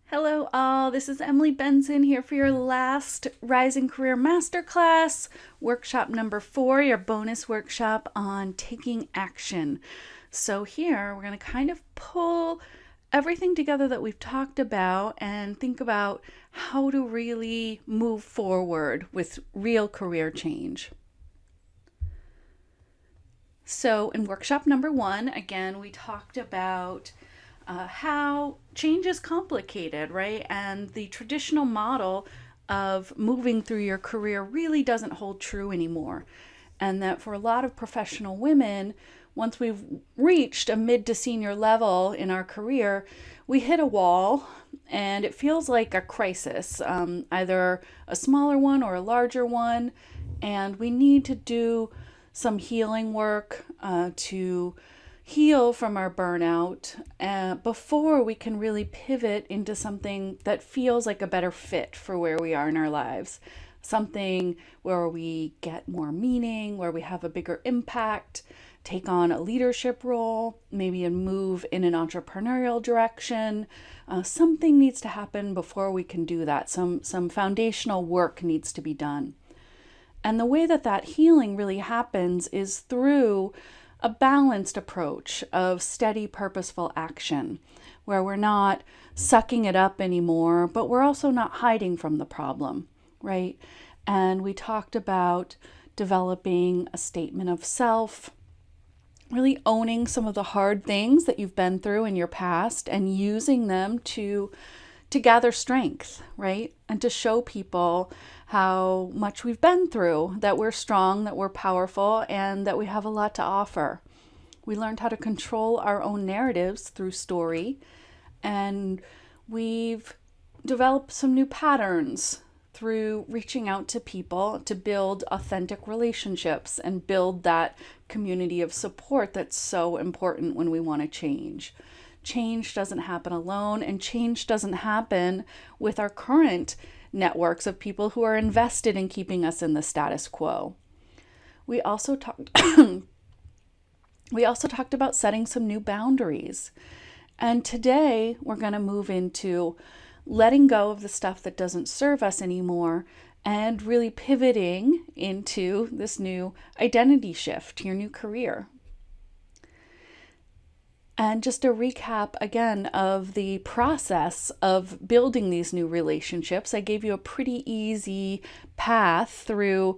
Hello, all. This is Emily Benson here for your last Rising Career Masterclass, workshop number 4, your bonus workshop on taking action. So, here we're going to kind of pull everything together that we've talked about and think about how to really move forward with real career change. So, in workshop number 1, again, we talked about how change is complicated, right? And the traditional model of moving through your career really doesn't hold true anymore. And that for a lot of professional women, once we've reached a mid to senior level in our career, we hit a wall and it feels like a crisis, either a smaller one or a larger one. And we need to do some healing work to heal from our burnout before we can really pivot into something that feels like a better fit for where we are in our lives. Something where we get more meaning, where we have a bigger impact, take on a leadership role, maybe a move in an entrepreneurial direction. Something needs to happen before we can do that. Some foundational work needs to be done. And the way that healing really happens is through a balanced approach of steady, purposeful action, where we're not sucking it up anymore, but we're also not hiding from the problem, right? And we talked about developing a statement of self, really owning some of the hard things that you've been through in your past and using them to gather strength, right? And to show people how much we've been through, that we're strong, that we're powerful, and that we have a lot to offer. We learned how to control our own narratives through story, and we've developed some new patterns through reaching out to people to build authentic relationships and build that community of support that's so important when we want to change. Change doesn't happen alone, and change doesn't happen with our current networks of people who are invested in keeping us in the status quo. We also talked about setting some new boundaries. And today we're going to move into letting go of the stuff that doesn't serve us anymore and really pivoting into this new identity shift, your new career. And just a recap again of the process of building these new relationships. I gave you a pretty easy path through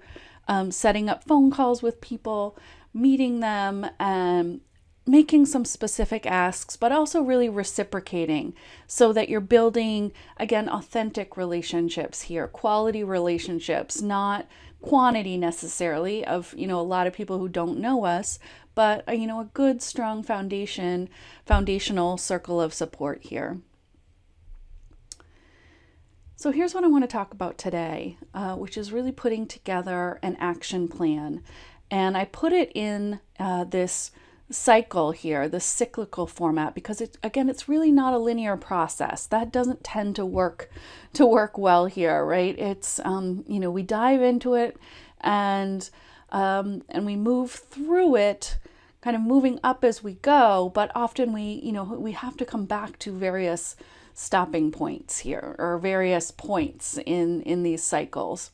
setting up phone calls with people, meeting them, and making some specific asks, but also really reciprocating so that you're building, again, authentic relationships here, quality relationships, not quantity necessarily of, a lot of people who don't know us, but, a good, strong foundational circle of support here. So here's what I want to talk about today, which is really putting together an action plan. And I put it in this cycle here, the cyclical format, because it's really not a linear process. That doesn't tend to work well here, right? It's we dive into it and we move through it, kind of moving up as we go, but often we have to come back to various stopping points here, or various points in these cycles.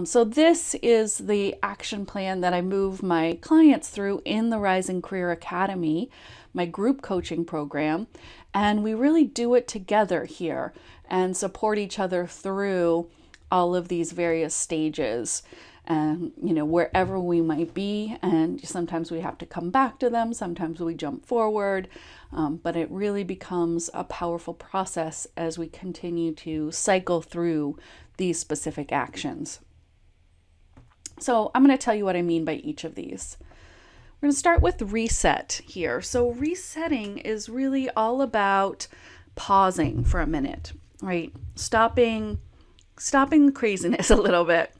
So this is the action plan that I move my clients through in the Rising Career Academy, my group coaching program. And we really do it together here and support each other through all of these various stages, wherever we might be. And sometimes we have to come back to them. Sometimes we jump forward. But it really becomes a powerful process as we continue to cycle through these specific actions. So I'm going to tell you what I mean by each of these. We're going to start with reset here. So resetting is really all about pausing for a minute, right? Stopping the craziness a little bit,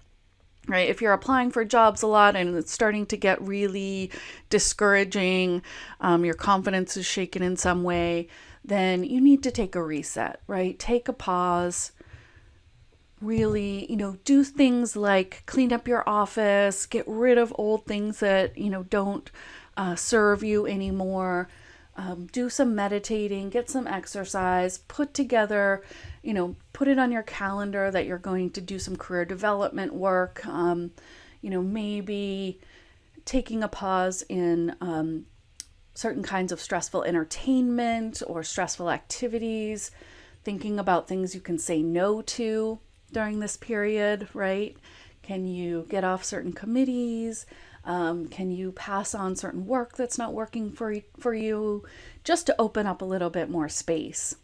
right? If you're applying for jobs a lot and it's starting to get really discouraging, your confidence is shaken in some way, then you need to take a reset, right? Take a pause. Really, do things like clean up your office, get rid of old things that, don't serve you anymore. do some meditating, get some exercise, put together, put it on your calendar that you're going to do some career development work. Maybe taking a pause in certain kinds of stressful entertainment or stressful activities, thinking about things you can say no to during this period, right? Can you get off certain committees? Can you pass on certain work that's not working for you, just to open up a little bit more space?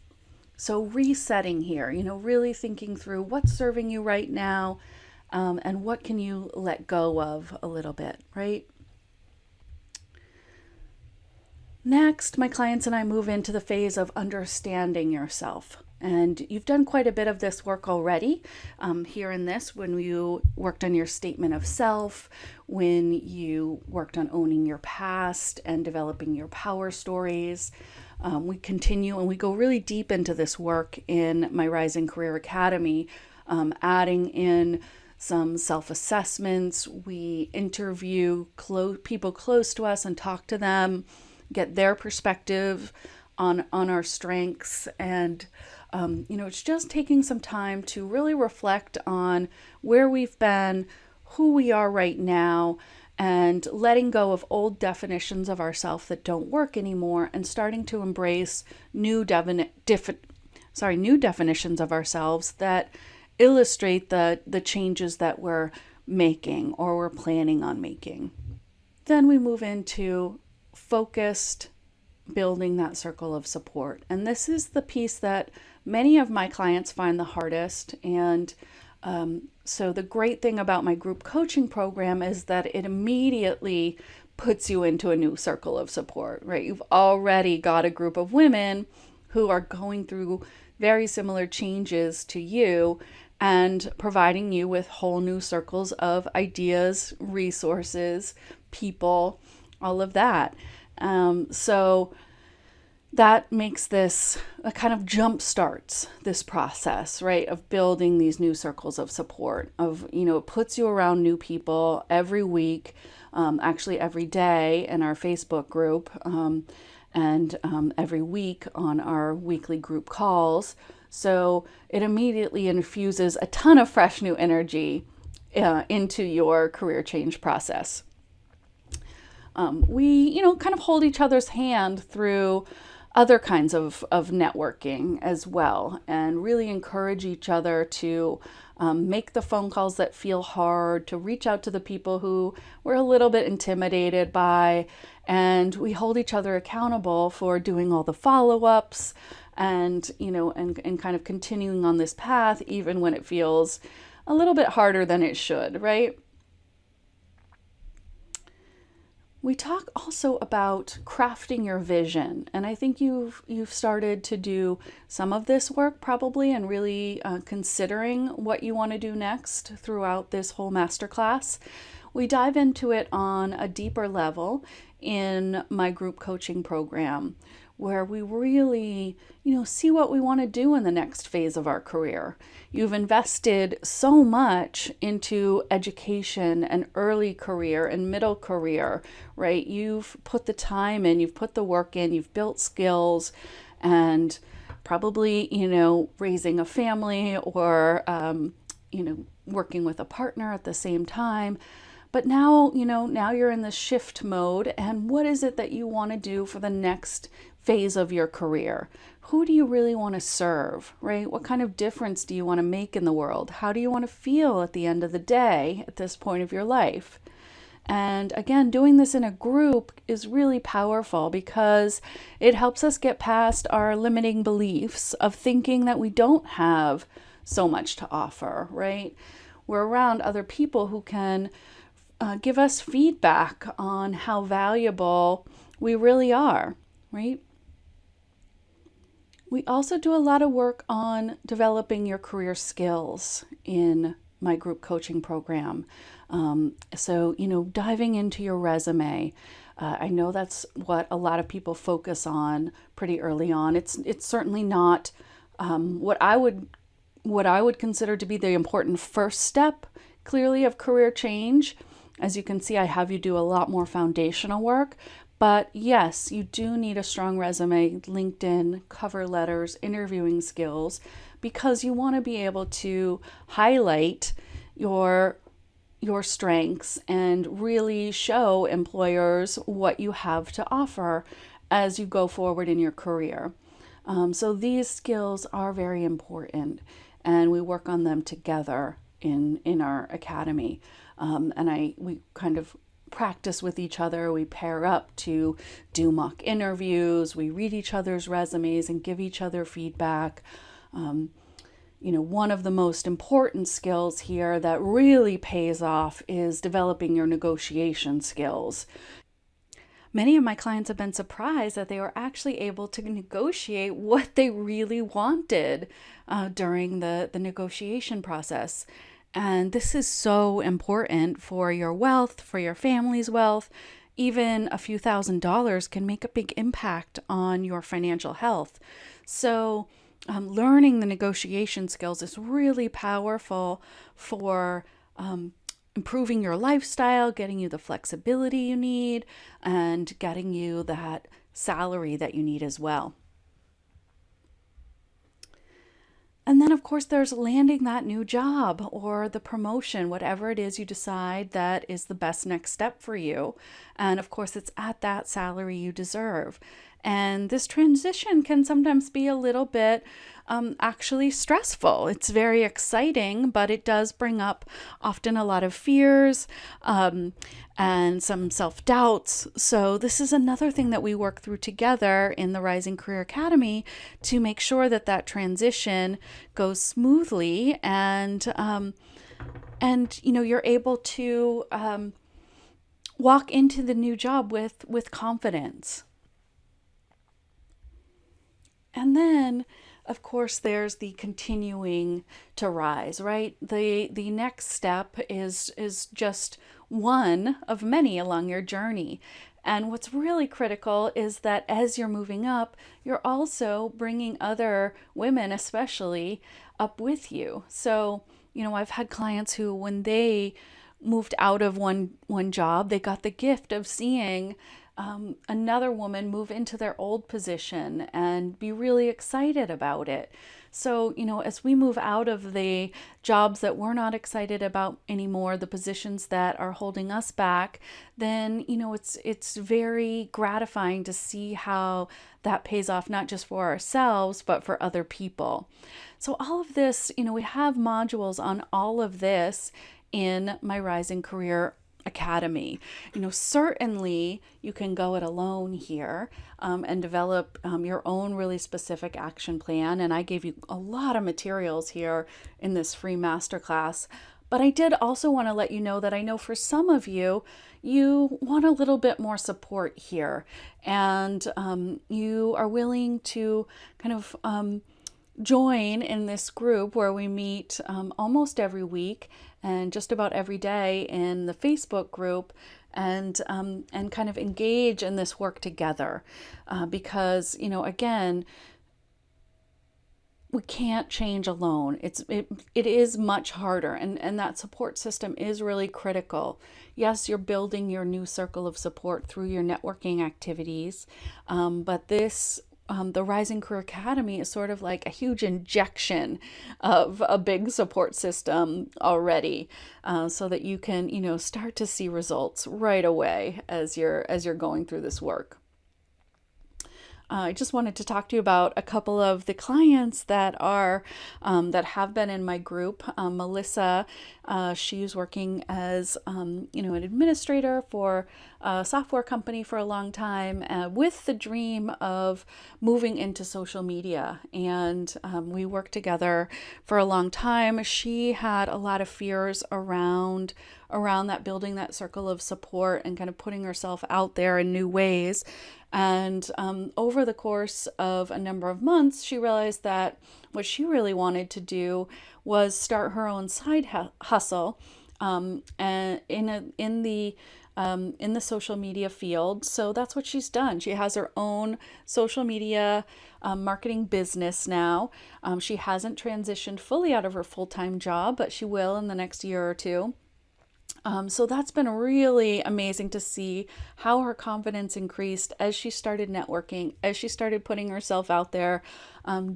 So resetting here, really thinking through what's serving you right now, and what can you let go of a little bit, right? Next, my clients and I move into the phase of understanding yourself. And you've done quite a bit of this work already here in this, when you worked on your statement of self, when you worked on owning your past and developing your power stories. We continue and we go really deep into this work in my Rising Career Academy, adding in some self-assessments. We interview people close to us and talk to them, get their perspective on our strengths. And it's just taking some time to really reflect on where we've been, who we are right now, and letting go of old definitions of ourselves that don't work anymore, and starting to embrace new definitions of ourselves that illustrate the changes that we're making or we're planning on making. Then we move into focused building that circle of support. And this is the piece that many of my clients find the hardest. And so the great thing about my group coaching program is that it immediately puts you into a new circle of support, right? You've already got a group of women who are going through very similar changes to you and providing you with whole new circles of ideas, resources, people, all of that. So that makes this a kind of jump starts this process, right, of building these new circles of support, of, it puts you around new people every week, actually every day in our Facebook group, and every week on our weekly group calls. So it immediately infuses a ton of fresh new energy into your career change process. We, kind of hold each other's hand through other kinds of networking as well, and really encourage each other to make the phone calls that feel hard, to reach out to the people who we're a little bit intimidated by, and we hold each other accountable for doing all the follow-ups and, and kind of continuing on this path, even when it feels a little bit harder than it should, right? We talk also about crafting your vision, and I think you've started to do some of this work probably, and really considering what you want to do next throughout this whole masterclass. We dive into it on a deeper level in my group coaching program, where we really, see what we want to do in the next phase of our career. You've invested so much into education and early career and middle career, right? You've put the time in, you've put the work in, you've built skills, and probably, raising a family or, working with a partner at the same time. But now, now you're in the shift mode, and what is it that you want to do for the next phase of your career? Who do you really want to serve, right? What kind of difference do you want to make in the world? How do you want to feel at the end of the day at this point of your life? And again, doing this in a group is really powerful because it helps us get past our limiting beliefs of thinking that we don't have so much to offer, right? We're around other people who can give us feedback on how valuable we really are, right? We also do a lot of work on developing your career skills in my group coaching program. So, diving into your resume. I know that's what a lot of people focus on pretty early on. It's certainly not what I would consider to be the important first step, clearly, of career change. As you can see, I have you do a lot more foundational work, But yes, you do need a strong resume, LinkedIn, cover letters, interviewing skills, because you want to be able to highlight your your strengths and really show employers what you have to offer as you go forward in your career. So these skills are very important, and we work on them together in our academy. We kind of practice with each other. We pair up to do mock interviews. We read each other's resumes and give each other feedback. One of the most important skills here that really pays off is developing your negotiation skills. Many of my clients have been surprised that they were actually able to negotiate what they really wanted during the negotiation process. And this is so important for your wealth, for your family's wealth. Even a few $1,000s can make a big impact on your financial health. So, learning the negotiation skills is really powerful for improving your lifestyle, getting you the flexibility you need, and getting you that salary that you need as well. And then, of course, there's landing that new job or the promotion, whatever it is you decide that is the best next step for you. And of course, it's at that salary you deserve. And this transition can sometimes be a little bit actually stressful. It's very exciting, but it does bring up often a lot of fears and some self-doubts. So this is another thing that we work through together in the Rising Career Academy to make sure that that transition goes smoothly and you're able to walk into the new job with confidence. And then, of course, there's the continuing to rise, right? The next step is just one of many along your journey. And what's really critical is that as you're moving up, you're also bringing other women, especially, up with you. So, I've had clients who, when they moved out of one job, they got the gift of seeing another woman move into their old position and be really excited about it. So, as we move out of the jobs that we're not excited about anymore, the positions that are holding us back, then, it's very gratifying to see how that pays off, not just for ourselves, but for other people. So all of this, we have modules on all of this in my Rising Career Academy. Certainly you can go it alone here and develop your own really specific action plan. And I gave you a lot of materials here in this free masterclass. But I did also want to let you know that I know for some of you, you want a little bit more support here. And you are willing to kind of join in this group where we meet almost every week and just about every day in the Facebook group and kind of engage in this work together because, again, we can't change alone. It is much harder, and that support system is really critical. Yes, you're building your new circle of support through your networking activities, but the Rising Career Academy is sort of like a huge injection of a big support system already, so that you can, start to see results right away as you're going through this work. I just wanted to talk to you about a couple of the clients that have been in my group. Melissa, she's working as an administrator for a software company for a long time, with the dream of moving into social media. And we worked together for a long time. She had a lot of fears around that, building that circle of support and kind of putting herself out there in new ways. And over the course of a number of months, she realized that what she really wanted to do was start her own side hustle and in the social media field. So that's what she's done. She has her own social media marketing business now. She hasn't transitioned fully out of her full-time job, but she will in the next year or two. So that's been really amazing to see how her confidence increased as she started networking, as she started putting herself out there,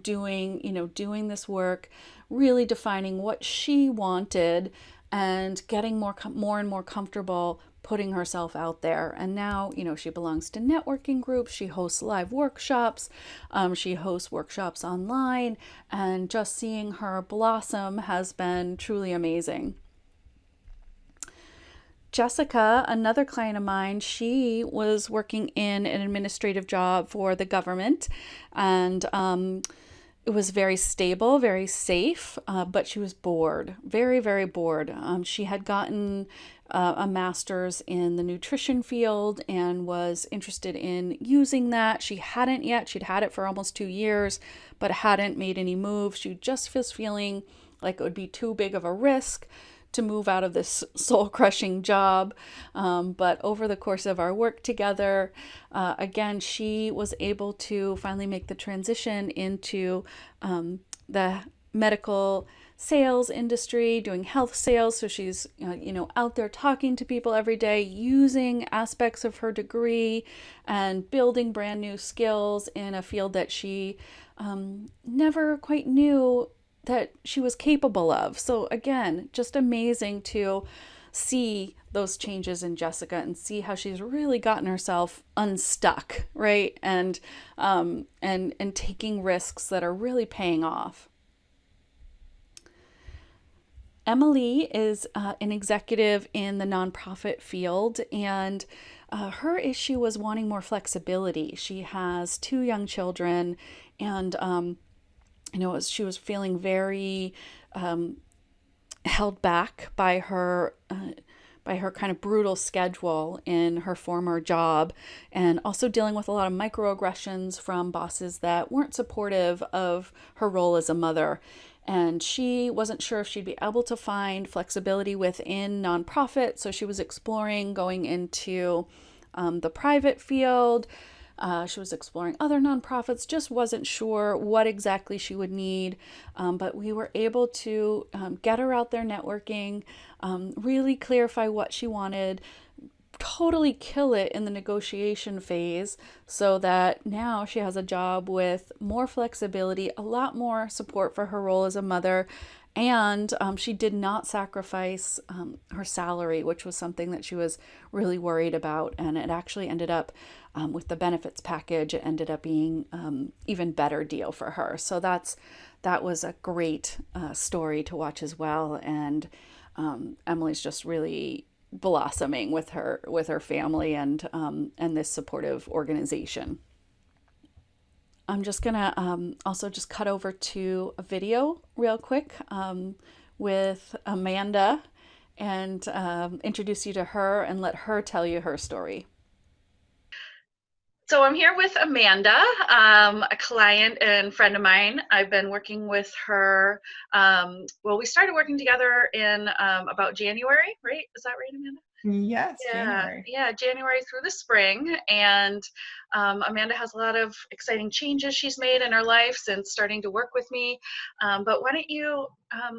doing this work, really defining what she wanted, and getting more and more comfortable putting herself out there. And now, she belongs to networking groups. She hosts live workshops. She hosts workshops online, and just seeing her blossom has been truly amazing. Jessica, another client of mine, she was working in an administrative job for the government, and it was very stable, very safe, but she was bored, very, very bored. She had gotten a master's in the nutrition field and was interested in using that. She hadn't yet, she'd had it for almost 2 years, but hadn't made any moves. She just was feeling like it would be too big of a risk to move out of this soul crushing job. But over the course of our work together, again, she was able to finally make the transition into the medical sales industry, doing health sales. So she's, out there talking to people every day, using aspects of her degree and building brand new skills in a field that she never quite knew that she was capable of. So again, just amazing to see those changes in Jessica and see how she's really gotten herself unstuck, right? And taking risks that are really paying off. Emily is an executive in the nonprofit field, and her issue was wanting more flexibility. She has 2 young children, and she was feeling very held back by her kind of brutal schedule in her former job, and also dealing with a lot of microaggressions from bosses that weren't supportive of her role as a mother. And she wasn't sure if she'd be able to find flexibility within nonprofit, so she was exploring going into the private field. She was exploring other nonprofits, just wasn't sure what exactly she would need. But we were able to get her out there networking, really clarify what she wanted, totally kill it in the negotiation phase, so that now she has a job with more flexibility, a lot more support for her role as a mother. And she did not sacrifice her salary, which was something that she was really worried about. And it actually ended up, with the benefits package, it ended up being even better deal for her. So that was a great story to watch as well. And Emily's just really blossoming with her family and this supportive organization. I'm just gonna also just cut over to a video real quick with Amanda, and introduce you to her and let her tell you her story. So I'm here with Amanda, a client and friend of mine. I've been working with her. We started working together in about January, right? Is that right, Amanda? Yes, Yeah, January. yeah, January through the spring. And Amanda has a lot of exciting changes she's made in her life since starting to work with me. But why don't you,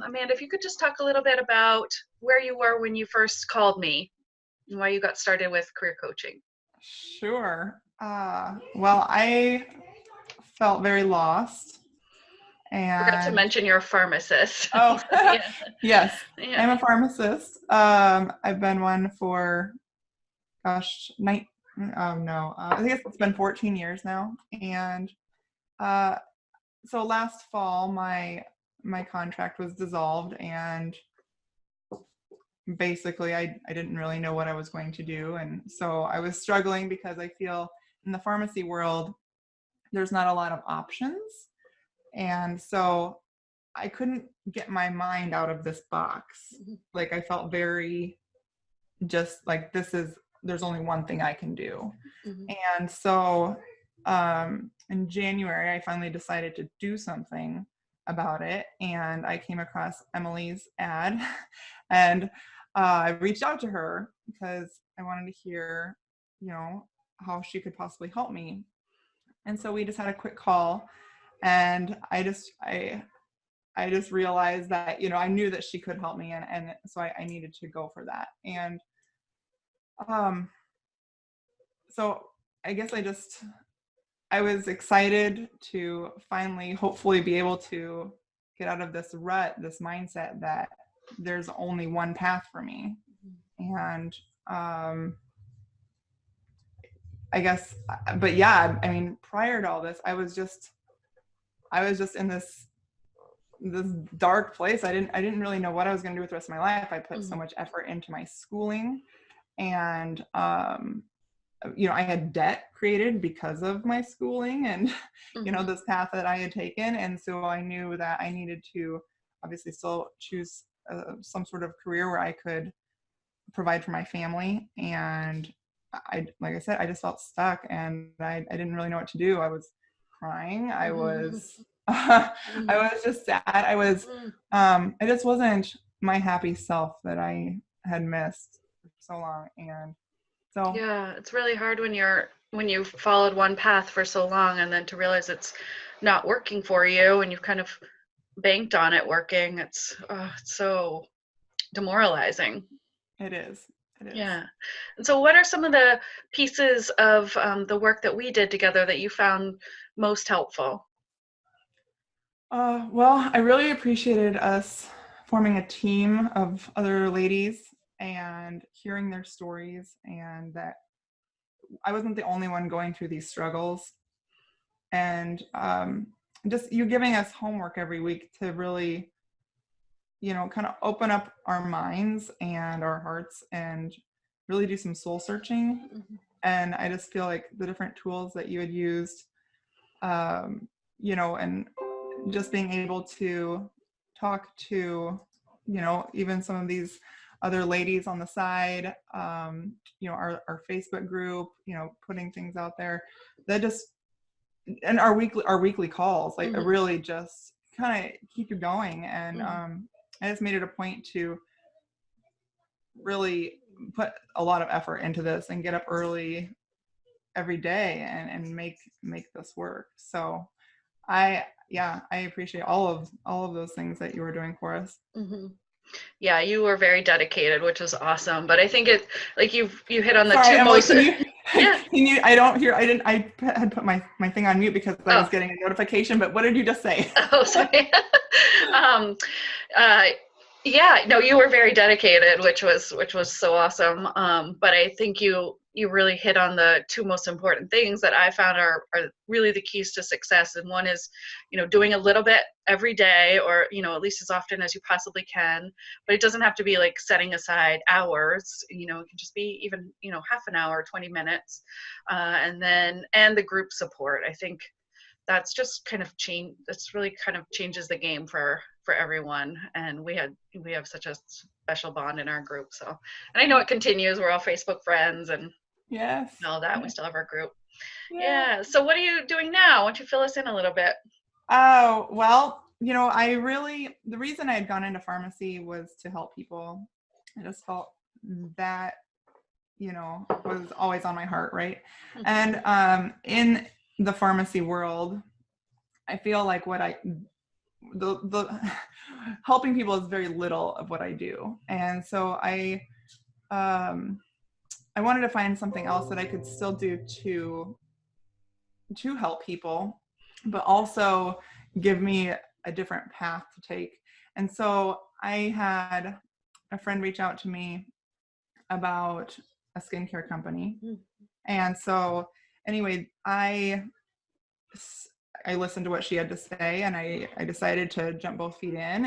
Amanda, if you could just talk a little bit about where you were when you first called me and why you got started with career coaching. Sure. Well, I felt very lost. Forgot to And mention you're a pharmacist. oh, Yeah, yes, yeah. I'm a pharmacist. I've been one for, gosh, oh no, I think it's been 14 years now. And uh, so last fall, my contract was dissolved, and basically I didn't really know what I was going to do. And so I was struggling because I feel in the pharmacy world, there's not a lot of options. And so I couldn't get my mind out of this box. Like I felt very just like there's only one thing I can do. Mm-hmm. And so in January, I finally decided to do something about it. And I came across Emily's ad and I reached out to her because I wanted to hear, how she could possibly help me. And so we just had a quick call, and I I just realized that, I knew that she could help me, and so I needed to go for that. And um, so I guess I was excited to finally, hopefully, be able to get out of this rut, this mindset that there's only one path for me. And I guess, but yeah, I mean, prior to all this, I was just in this dark place. I didn't really know what I was going to do with the rest of my life. I put so much effort into my schooling, and I had debt created because of my schooling and this path that I had taken. And so I knew that I needed to obviously still choose some sort of career where I could provide for my family. And like I said, I just felt stuck, and I didn't really know what to do. I was crying. I was I was just sad. I just wasn't my happy self that I had missed for so long. And so yeah, it's really hard when you've followed one path for so long and then to realize it's not working for you and you've kind of banked on it working. It's so demoralizing. it is. It is. Yeah. And so what are some of the pieces of the work that we did together that you found most helpful? Well, I really appreciated us forming a team of other ladies and hearing their stories, and that I wasn't the only one going through these struggles. And just you giving us homework every week to really, kind of open up our minds and our hearts and really do some soul searching. And I just feel like the different tools that you had used, and just being able to talk to, even some of these other ladies on the side, our Facebook group, putting things out there that just, and our weekly calls, like really just kind of keep you going. And I just made it a point to really put a lot of effort into this and get up early every day and make this work. So I appreciate all of those things that you were doing for us. Yeah, you were very dedicated, which was awesome. But I think it, like you hit on the Sorry, two Emily, most. can you, Yeah. can you, I had put my thing on mute because I was getting a notification, but what did you just say? Oh, sorry. um, uh, yeah, no, you were very dedicated, which was so awesome. But I think you really hit on the two most important things that I found are really the keys to success. And one is, doing a little bit every day, or at least as often as you possibly can. But it doesn't have to be like setting aside hours. It can just be even half an hour, 20 minutes, and the group support. I think that's just kind of that's really kind of changes the game for everyone. And we have such a special bond in our group. So, and I know it continues. We're all Facebook friends and Yes. all that. We still have our group. Yeah. So what are you doing now? Why don't you fill us in a little bit? Oh, well, the reason I had gone into pharmacy was to help people. I just felt that, was always on my heart. Right. And in the pharmacy world, I feel like the helping people is very little of what I do. And so I wanted to find something else that I could still do to help people, but also give me a different path to take. And so I had a friend reach out to me about a skincare company. And so anyway, I listened to what she had to say, and I decided to jump both feet in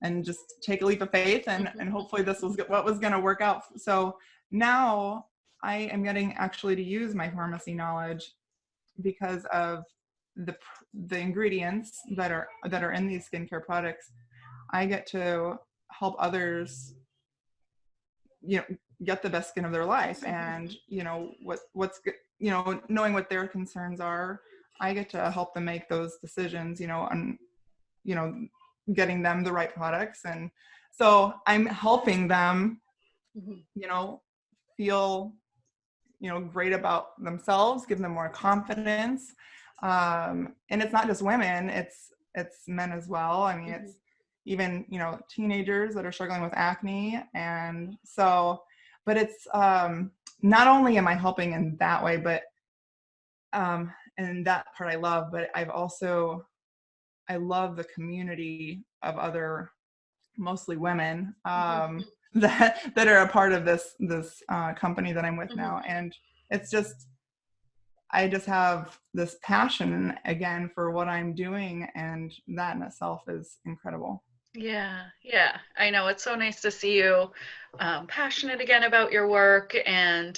and just take a leap of faith, and hopefully this was what was going to work out. So now I am getting actually to use my pharmacy knowledge because of the ingredients that are in these skincare products. I get to help others, get the best skin of their life, and what's good, knowing what their concerns are. I get to help them make those decisions, on getting them the right products. And so I'm helping them, feel, great about themselves, give them more confidence. And it's not just women, it's it's men as well. I mean, it's even, teenagers that are struggling with acne. And so, but it's, not only am I helping in that way, but, and that part I love, but I love the community of other, mostly women, that are a part of this company that I'm with now. And it's just, I just have this passion again for what I'm doing, and that in itself is incredible. Yeah, yeah. I know it's so nice to see you passionate again about your work. And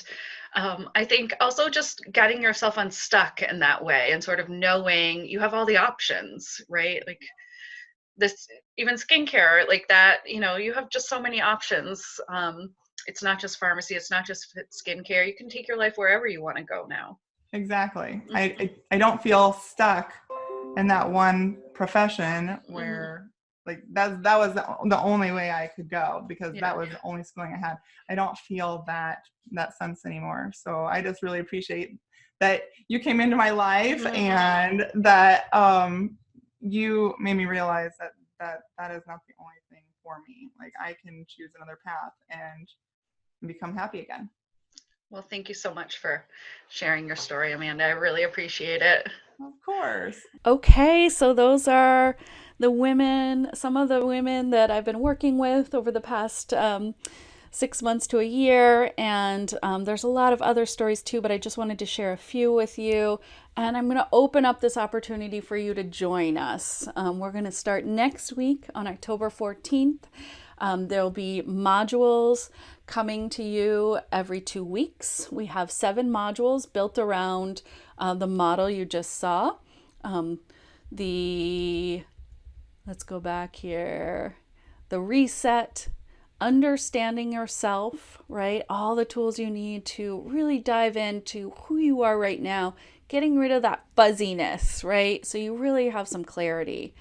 I think also just getting yourself unstuck in that way and sort of knowing you have all the options, right? Like this, even skincare, like that, you have just so many options. It's not just pharmacy, it's not just skincare. You can take your life wherever you want to go now. Exactly. I don't feel stuck in that one profession Mm-hmm. Mm-hmm. where, like, that was the only way I could go, because Yeah. that was the only schooling I had. I don't feel that sense anymore. So I just really appreciate that you came into my life, and that you made me realize that is not the only thing for me. Like, I can choose another path and become happy again. Well, thank you so much for sharing your story, Amanda. I really appreciate it. Of course. Okay, so those are some of the women that I've been working with over the past 6 months to a year. And there's a lot of other stories too, but I just wanted to share a few with you. And I'm going to open up this opportunity for you to join us. We're going to start next week on October 14th. There'll be modules coming to you every 2 weeks. We have 7 modules built around the model you just saw. Let's go back here. The reset, understanding yourself, right? All the tools you need to really dive into who you are right now, getting rid of that fuzziness, right? So you really have some clarity.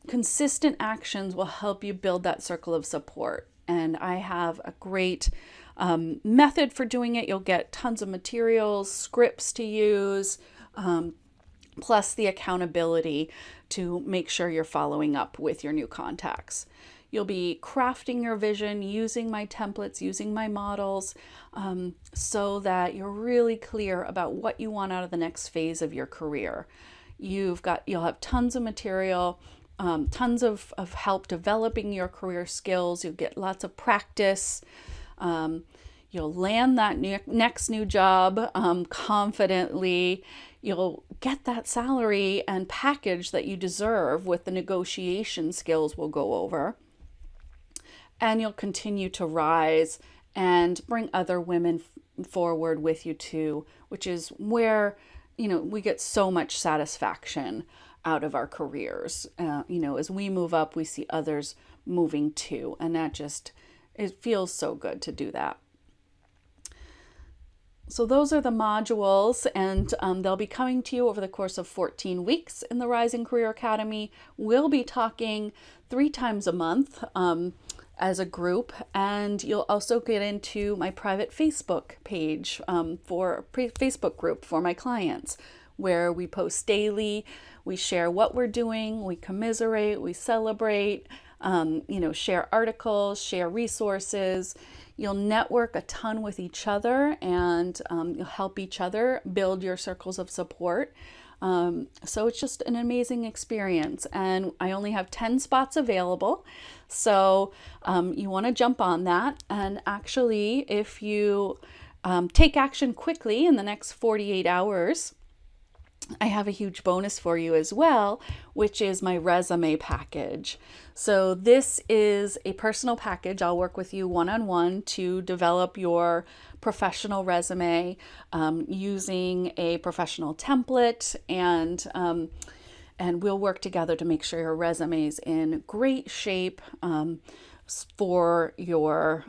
Consistent actions will help you build that circle of support. And I have a great method for doing it. You'll get tons of materials, scripts to use, plus the accountability to make sure you're following up with your new contacts. You'll be crafting your vision using my templates, using my models, so that you're really clear about what you want out of the next phase of your career. You'll have tons of material, tons of help developing your career skills. You'll get lots of practice. You'll land that next new job confidently. You'll get that salary and package that you deserve with the negotiation skills we'll go over. And you'll continue to rise and bring other women forward with you too, which is where, we get so much satisfaction out of our careers. As we move up, we see others moving too. And it feels so good to do that. So those are the modules, and they'll be coming to you over the course of 14 weeks in the Rising Career Academy. We'll be talking 3 times a month as a group, and you'll also get into my private Facebook page Facebook group for my clients, where we post daily. We share what we're doing, we commiserate, we celebrate, share articles, share resources. You'll network a ton with each other, and you'll help each other build your circles of support. So it's just an amazing experience, and I only have 10 spots available. So you want to jump on that. And actually, if you take action quickly in the next 48 hours, I have a huge bonus for you as well, which is my resume package. So this is a personal package. I'll work with you one-on-one to develop your professional resume using a professional template, and we'll work together to make sure your resume is in great shape for your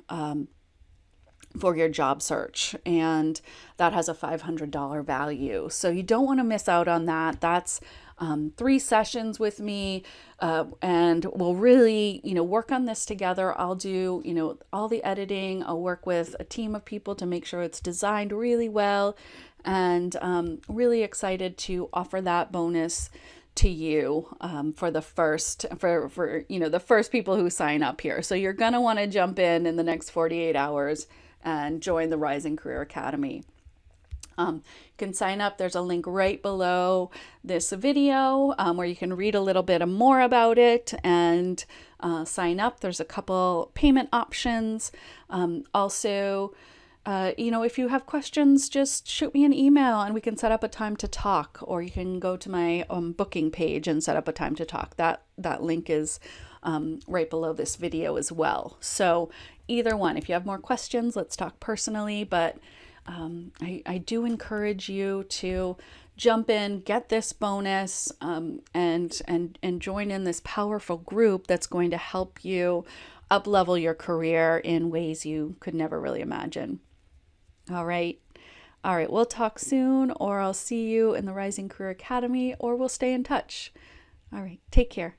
job search, and that has a $500 value. So you don't want to miss out on that. That's 3 sessions with me, and we'll really, work on this together. I'll do, all the editing. I'll work with a team of people to make sure it's designed really well, and really excited to offer that bonus to you for the first the first people who sign up here. So you're going to want to jump in the next 48 hours and join the Rising Career Academy. You can sign up. There's a link right below this video where you can read a little bit more about it and sign up. There's a couple payment options. Also, if you have questions, just shoot me an email and we can set up a time to talk, or you can go to my booking page and set up a time to talk. That link is right below this video as well. So either one, if you have more questions, let's talk personally, but I do encourage you to jump in, get this bonus, and join in this powerful group that's going to help you up-level your career in ways you could never really imagine. All right. We'll talk soon, or I'll see you in the Rising Career Academy, or we'll stay in touch. All right. Take care.